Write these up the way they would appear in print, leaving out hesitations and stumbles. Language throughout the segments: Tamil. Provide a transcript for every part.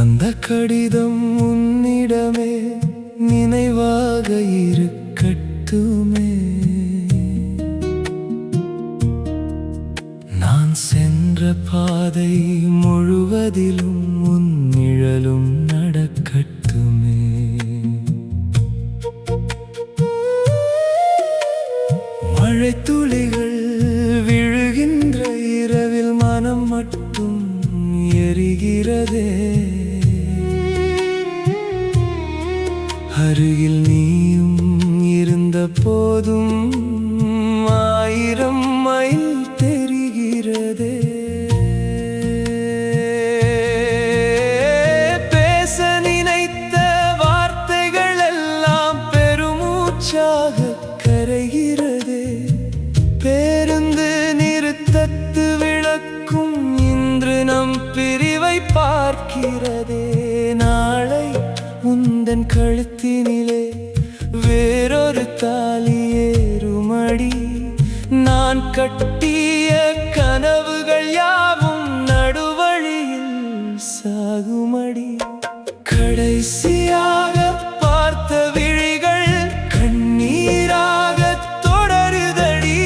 தந்த கடிதம் உன்னிடமே நினைவாக இருக்கட்டுமே. நான் சென்ற பாதை முழுவதிலும் உன் நிழலும் நடக்கட்டுமே. மழை துளிகள் விழுகின்ற இரவில் மனம் மட்டும் எரிகிறதே. அருகில் நீயும் இருந்த போதும் 1000 மைல் தெரிகிறதே. பேச நினைத்த வார்த்தைகள் எல்லாம் பெருமூச்சாக கரைகிறதே. பேருந்து நிறுத்தத்து விளக்கும் இன்று நம் பிரிவை பார்க்கிறதே. நாளை உந்தன் கழுத்தினிலே வேறொரு தாலி ஏறுமடி. நான் கட்டிய கனவுகள் யாவும் நடுவழியில் சாகுமடி. கடைசியாக பார்த்த விழிகள் கண்ணீராக தொடருதடி.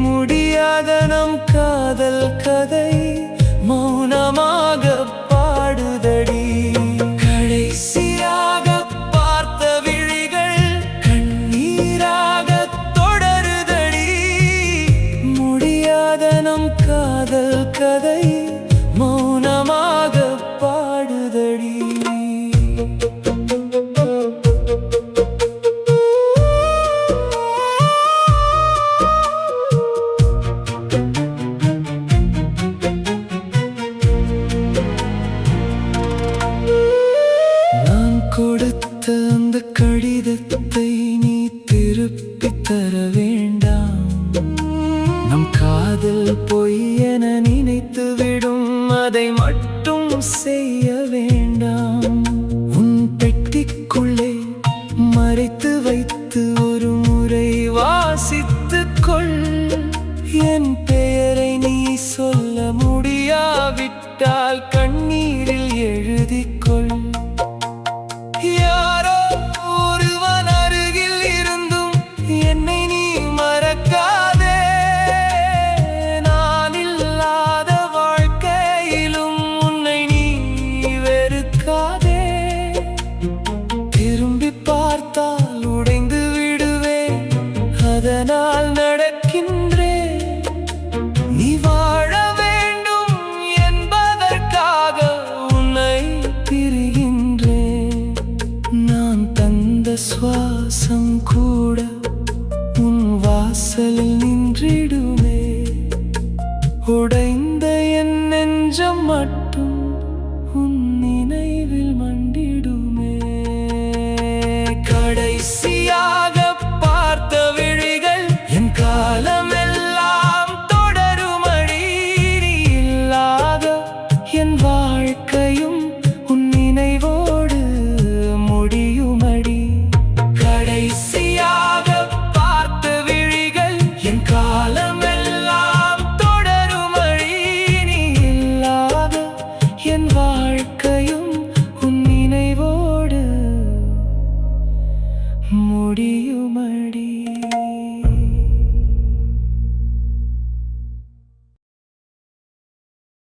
முடியாத நம் காதல் கதை மௌனமாக பாடுதடி. கடைசியாக பார்த்த விழிகள் கண்ணீராக தொடருதடி. முடியாத நம் காதல் கதை மௌனமாக பாடுதடி. கொடுத்த அந்த கடிதத்தை நீ திருப்பித் தர வேண்டாம். நம் காதல் பொய் என நினைத்து விடும், அதை மட்டும் செய்ய வேண்டாம். உன் பெட்டிக்குள்ளே மறைத்து வைத்து ஒரு முறை வாசித்துக் கொள். என் பெயரை நீ சொல்ல முடியாவிட்டால் கண்ணீரில் எழுதிக்கொள். யாரோ ஒருவன் அருகில் இருந்தும் என்னை நீ மறக்காதே. நான் இல்லாத வாழ்க்கையிலும் உன்னை நீ வெறுக்காதே. திரும்பி பார்த்தால் உடைந்து விடுவேன், அதனால் நடக்கின்றேன். நீ வாழ வேண்டும் என்பதற்காக உன்னை பிரிகின்றேன். நான் தந்த சுவாசம் கூட உன் வாசலில் நின்றிடுமே. உடைந்த என் நெஞ்சம் மட்டும்